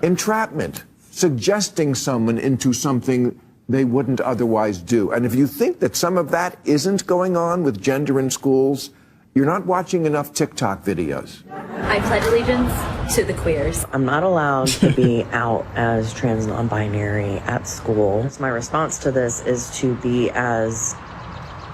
entrapment, suggesting someone into something they wouldn't otherwise do. And if you think that some of that isn't going on with gender in schools, you're not watching enough TikTok videos. I pledge allegiance to the queers. I'm not allowed to be out as trans non-binary at school. My response to this is to be as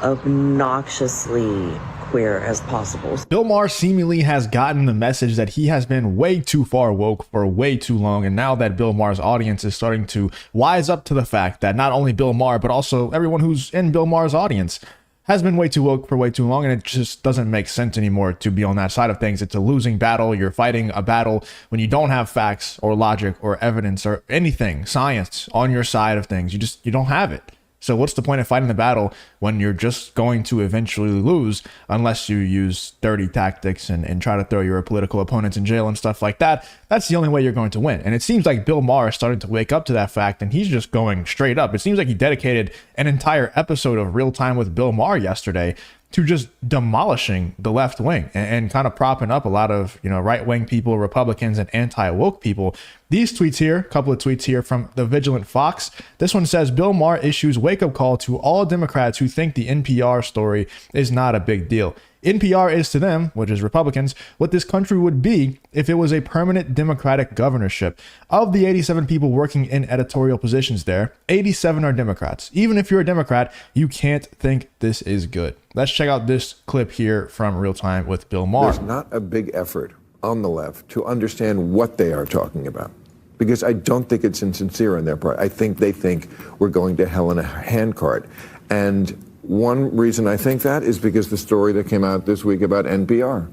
obnoxiously queer as possible. Bill Maher seemingly has gotten the message that he has been way too far woke for way too long, and now that Bill Maher's audience is starting to wise up to the fact that not only Bill Maher but also everyone who's in Bill Maher's audience has been way too woke for way too long, and it just doesn't make sense anymore to be on that side of things. It's a losing battle. You're fighting a battle when you don't have facts or logic or evidence or anything, science on your side of things. You don't have it. So what's the point of fighting the battle when you're just going to eventually lose unless you use dirty tactics and try to throw your political opponents in jail and stuff like that? That's the only way you're going to win. And it seems like Bill Maher is starting to wake up to that fact, and he's just going straight up. It seems like he dedicated an entire episode of Real Time with Bill Maher yesterday to just demolishing the left wing and kind of propping up a lot of, right-wing people, Republicans, and anti-woke people. These tweets here, a couple of tweets here from the Vigilant Fox. This one says, Bill Maher issues wake-up call to all Democrats who think the NPR story is not a big deal. NPR is to them, which is Republicans, what this country would be if it was a permanent Democratic governorship. Of the 87 people working in editorial positions there, 87 are Democrats. Even if you're a Democrat, you can't think this is good. Let's check out this clip here from Real Time with Bill Maher. There's not a big effort on the left to understand what they are talking about, because I don't think it's insincere on their part. I think they think we're going to hell in a handcart. And one reason I think that is because the story that came out this week about NPR.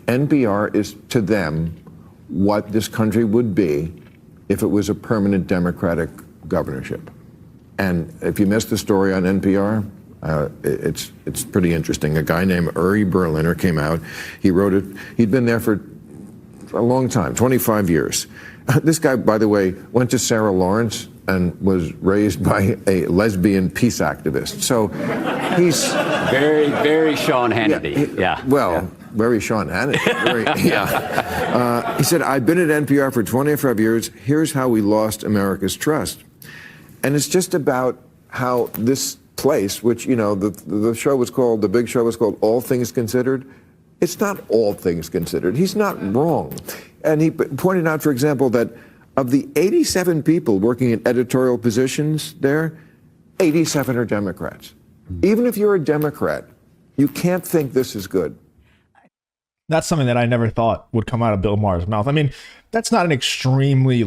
NPR is to them what this country would be if it was a permanent Democratic governorship. And if you missed the story on NPR, it's pretty interesting. A guy named Uri Berliner came out. He wrote it. He'd been there for a long time, 25 years. This guy, by the way, went to Sarah Lawrence and was raised by a lesbian peace activist. So he's very, very Sean Hannity. Yeah. Very Sean Hannity. He said, I've been at NPR for 25 years. Here's how we lost America's trust. And it's just about how this place, which, the show was called, the big show was called All Things Considered. It's not all things considered. He's not wrong. And he pointed out, for example, that of the 87 people working in editorial positions there, 87 are Democrats. Even if you're a Democrat, you can't think this is good. That's something that I never thought would come out of Bill Maher's mouth. I mean, that's not an extremely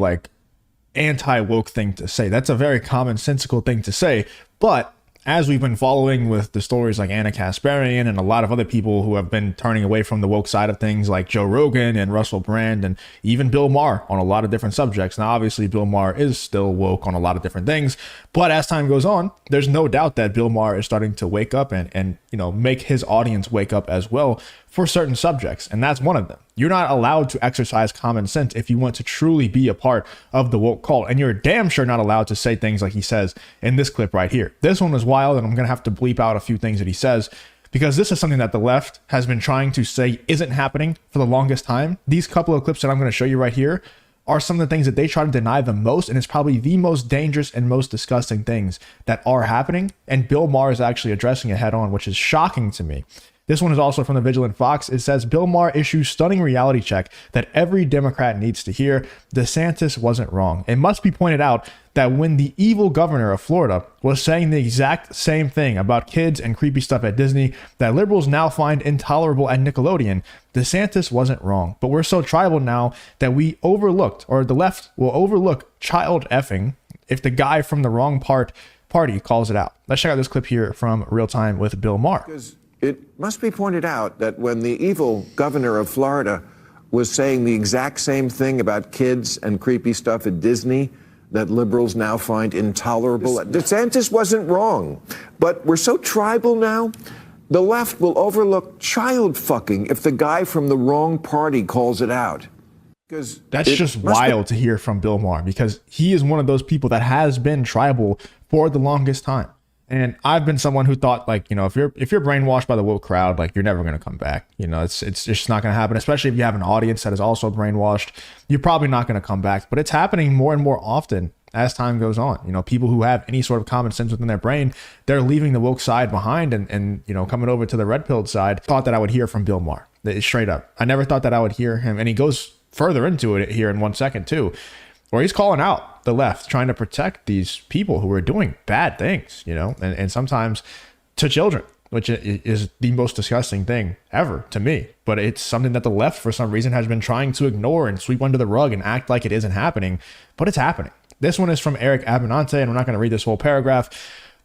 anti-woke thing to say. That's a very commonsensical thing to say. But as we've been following with the stories like Anna Kasparian and a lot of other people who have been turning away from the woke side of things, like Joe Rogan and Russell Brand and even Bill Maher on a lot of different subjects. Now, obviously, Bill Maher is still woke on a lot of different things, but as time goes on, there's no doubt that Bill Maher is starting to wake up and make his audience wake up as well for certain subjects, and that's one of them. You're not allowed to exercise common sense if you want to truly be a part of the woke cult, and you're damn sure not allowed to say things like he says in this clip right here. This one was wild, and I'm going to have to bleep out a few things that he says, because this is something that the left has been trying to say isn't happening for the longest time. These couple of clips that I'm going to show you right here are some of the things that they try to deny the most, and it's probably the most dangerous and most disgusting things that are happening, and Bill Maher is actually addressing it head on, which is shocking to me. This one is also from the Vigilant Fox. It says, Bill Maher issues stunning reality check that every Democrat needs to hear. DeSantis wasn't wrong. It must be pointed out that when the evil governor of Florida was saying the exact same thing about kids and creepy stuff at Disney that liberals now find intolerable at Nickelodeon, DeSantis wasn't wrong. But we're so tribal now that we overlooked, or the left will overlook, child effing if the guy from the wrong party calls it out. Let's check out this clip here from Real Time with Bill Maher. It must be pointed out that when the evil governor of Florida was saying the exact same thing about kids and creepy stuff at Disney that liberals now find intolerable, DeSantis wasn't wrong. But we're so tribal now, the left will overlook child fucking if the guy from the wrong party calls it out. That's just wild to hear from Bill Maher, because he is one of those people that has been tribal for the longest time. And I've been someone who thought, like, you know, if you're brainwashed by the woke crowd, like, you're never going to come back. You know, it's just not going to happen, especially if you have an audience that is also brainwashed. You're probably not going to come back. But it's happening more and more often as time goes on. You know, people who have any sort of common sense within their brain, they're leaving the woke side behind and you know, coming over to the red-pilled side. Thought that I would hear from Bill Maher. Straight up. I never thought that I would hear him. And he goes further into it here in 1 second, too, where he's calling out the left, trying to protect these people who are doing bad things, you know, and sometimes to children, which is the most disgusting thing ever to me. But it's something that the left, for some reason, has been trying to ignore and sweep under the rug and act like it isn't happening. But it's happening. This one is from Eric Abinante, and I'm not going to read this whole paragraph,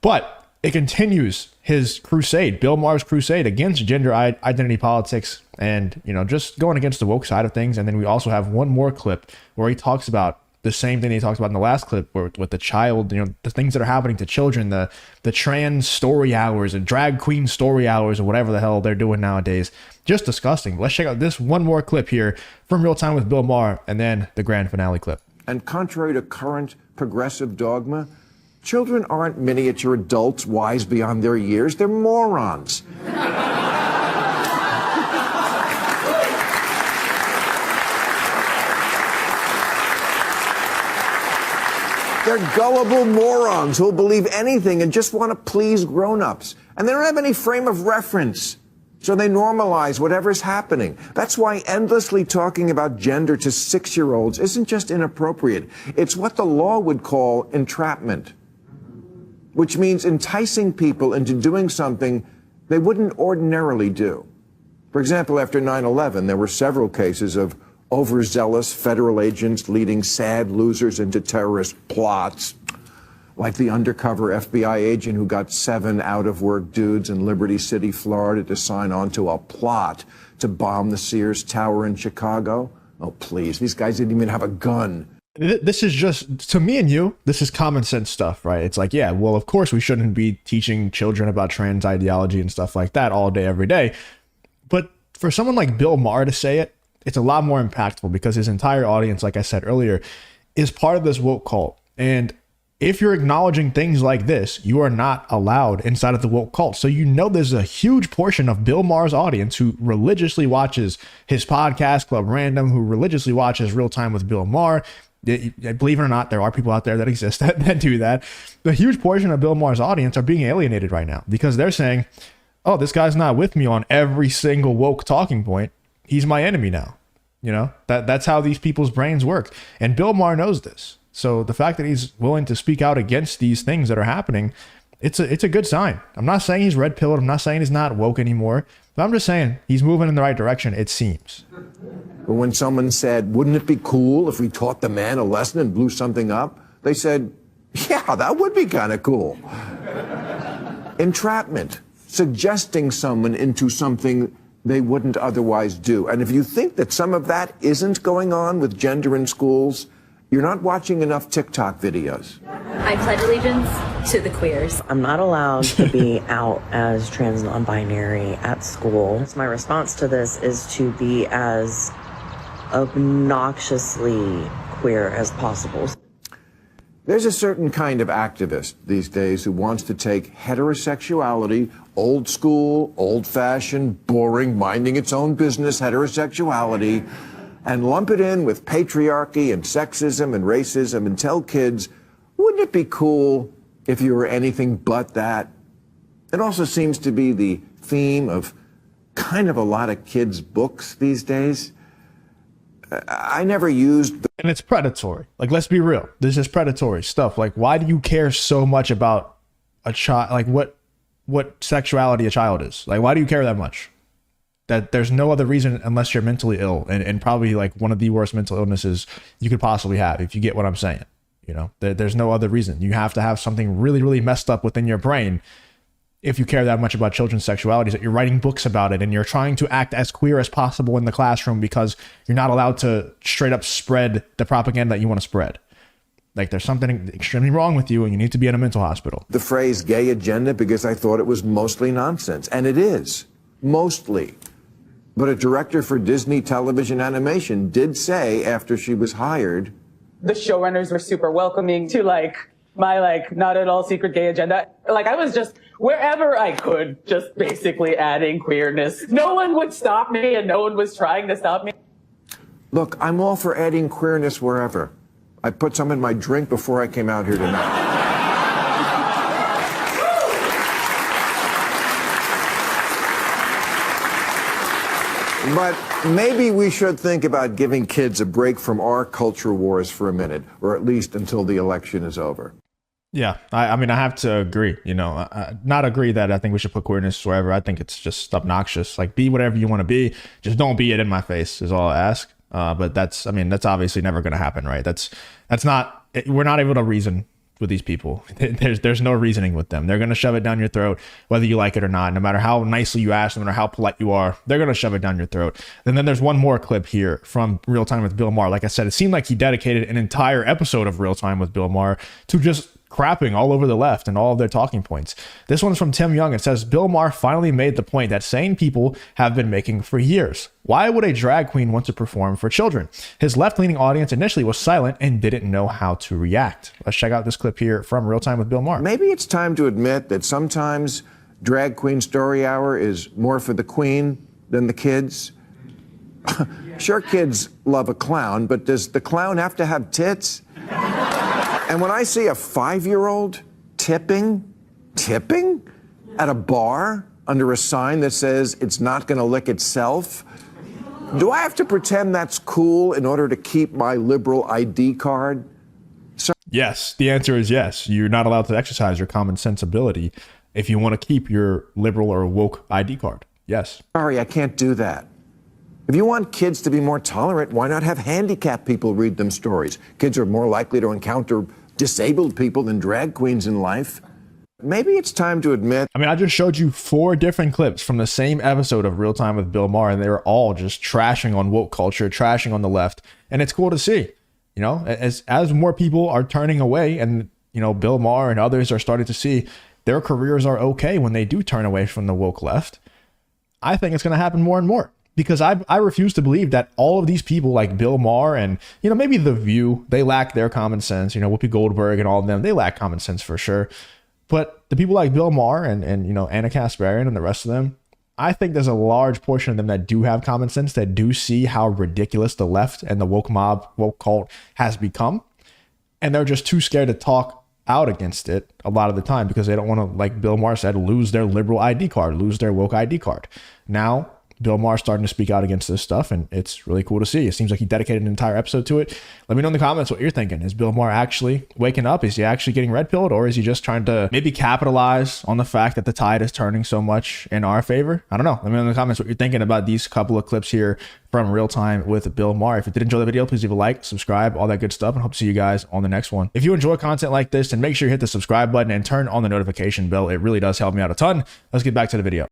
but it continues his crusade, Bill Maher's crusade against gender identity politics and, you know, just going against the woke side of things. And then we also have one more clip where he talks about the same thing he talked about in the last clip with the child, you know, the things that are happening to children, the trans story hours and drag queen story hours or whatever the hell they're doing nowadays. Just disgusting. Let's check out this one more clip here from Real Time with Bill Maher and then the grand finale clip. And contrary to current progressive dogma, children aren't miniature adults wise beyond their years. They're morons. They're gullible morons who'll believe anything and just want to please grown-ups. And they don't have any frame of reference. So they normalize whatever's happening. That's why endlessly talking about gender to 6-year-olds isn't just inappropriate. It's what the law would call entrapment, which means enticing people into doing something they wouldn't ordinarily do. For example, after 9/11, there were several cases of overzealous federal agents leading sad losers into terrorist plots, like the undercover FBI agent who got 7 out-of-work dudes in Liberty City, Florida, to sign on to a plot to bomb the Sears Tower in Chicago. Oh, please, these guys didn't even have a gun. This is just, to me and you, this is common sense stuff, right? It's like, yeah, well, of course we shouldn't be teaching children about trans ideology and stuff like that all day, every day. But for someone like Bill Maher to say it, it's a lot more impactful because his entire audience, like I said earlier, is part of this woke cult. And if you're acknowledging things like this, you are not allowed inside of the woke cult. So you know there's a huge portion of Bill Maher's audience who religiously watches his podcast, Club Random, who religiously watches Real Time with Bill Maher. Believe it or not, there are people out there that exist that do that. The huge portion of Bill Maher's audience are being alienated right now because they're saying, oh, this guy's not with me on every single woke talking point. He's my enemy now. You know, that's how these people's brains work. And Bill Maher knows this. So the fact that he's willing to speak out against these things that are happening, it's a good sign. I'm not saying he's red-pilled. I'm not saying he's not woke anymore. But I'm just saying he's moving in the right direction, it seems. But when someone said, wouldn't it be cool if we taught the man a lesson and blew something up? They said, yeah, that would be kind of cool. Entrapment, suggesting someone into something they wouldn't otherwise do. And if you think that some of that isn't going on with gender in schools, you're not watching enough TikTok videos. I pledge allegiance to the queers. I'm not allowed to be out as trans non-binary at school. My response to this is to be as obnoxiously queer as possible. There's a certain kind of activist these days who wants to take heterosexuality, old school, old-fashioned, boring, minding its own business heterosexuality, and lump it in with patriarchy and sexism and racism and tell kids, wouldn't it be cool if you were anything but that? It also seems to be the theme of kind of a lot of kids' books these days. I never used... And it's predatory. Like, let's be real. This is predatory stuff. Like, why do you care so much about a child? Like, what sexuality a child is? Like, why do you care that much? That there's no other reason unless you're mentally ill and probably like one of the worst mental illnesses you could possibly have, if you get what I'm saying. You know, there's no other reason. You have to have something really, really messed up within your brain if you care that much about children's sexualities, that you're writing books about it and you're trying to act as queer as possible in the classroom because you're not allowed to straight up spread the propaganda that you want to spread. Like, there's something extremely wrong with you and you need to be in a mental hospital. The phrase gay agenda because I thought it was mostly nonsense. And it is. Mostly. But a director for Disney Television Animation did say after she was hired, the showrunners were super welcoming to like my like not at all secret gay agenda. Like I was just wherever I could, just basically adding queerness. No one would stop me and no one was trying to stop me. Look, I'm all for adding queerness wherever. I put some in my drink before I came out here tonight. But maybe we should think about giving kids a break from our culture wars for a minute, or at least until the election is over. Yeah, I mean, I have to agree, not agree that I think we should put queerness wherever. I think it's just obnoxious. Like, be whatever you want to be. Just don't be it in my face is all I ask. But that's obviously never going to happen, right? We're not able to reason with these people. There's no reasoning with them. They're going to shove it down your throat, whether you like it or not. No matter how nicely you ask, no matter how polite you are, they're going to shove it down your throat. And then there's one more clip here from Real Time with Bill Maher. Like I said, it seemed like he dedicated an entire episode of Real Time with Bill Maher to just crapping all over the left and all of their talking points. This one's from Tim Young. It says, Bill Maher finally made the point that sane people have been making for years. Why would a drag queen want to perform for children? His left-leaning audience initially was silent and didn't know how to react. Let's check out this clip here from Real Time with Bill Maher. Maybe it's time to admit that sometimes Drag Queen Story Hour is more for the queen than the kids. Sure, kids love a clown, but does the clown have to have tits? And when I see a 5-year-old tipping at a bar under a sign that says it's not going to lick itself, do I have to pretend that's cool in order to keep my liberal ID card? Yes, the answer is yes. You're not allowed to exercise your common sensibility if you want to keep your liberal or woke ID card. Yes. Sorry, I can't do that. If you want kids to be more tolerant, why not have handicapped people read them stories? Kids are more likely to encounter disabled people than drag queens in life. Maybe it's time to admit. I just showed you 4 different clips from the same episode of Real Time with Bill Maher, and they were all just trashing on woke culture, trashing on the left. And it's cool to see, as more people are turning away and, Bill Maher and others are starting to see their careers are okay when they do turn away from the woke left. I think it's going to happen more and more. Because I refuse to believe that all of these people like Bill Maher and, maybe The View, they lack their common sense. Whoopi Goldberg and all of them, they lack common sense for sure. But the people like Bill Maher and Anna Kasparian and the rest of them, I think there's a large portion of them that do have common sense, that do see how ridiculous the left and the woke mob, woke cult has become. And they're just too scared to talk out against it a lot of the time because they don't want to, like Bill Maher said, lose their liberal ID card, lose their woke ID card. Now, Bill Maher's starting to speak out against this stuff, and it's really cool to see. It seems like he dedicated an entire episode to it. Let me know in the comments what you're thinking. Is Bill Maher actually waking up? Is he actually getting red-pilled, or is he just trying to maybe capitalize on the fact that the tide is turning so much in our favor? I don't know. Let me know in the comments what you're thinking about these couple of clips here from Real Time with Bill Maher. If you did enjoy the video, please leave a like, subscribe, all that good stuff, and hope to see you guys on the next one. If you enjoy content like this, then make sure you hit the subscribe button and turn on the notification bell. It really does help me out a ton. Let's get back to the video.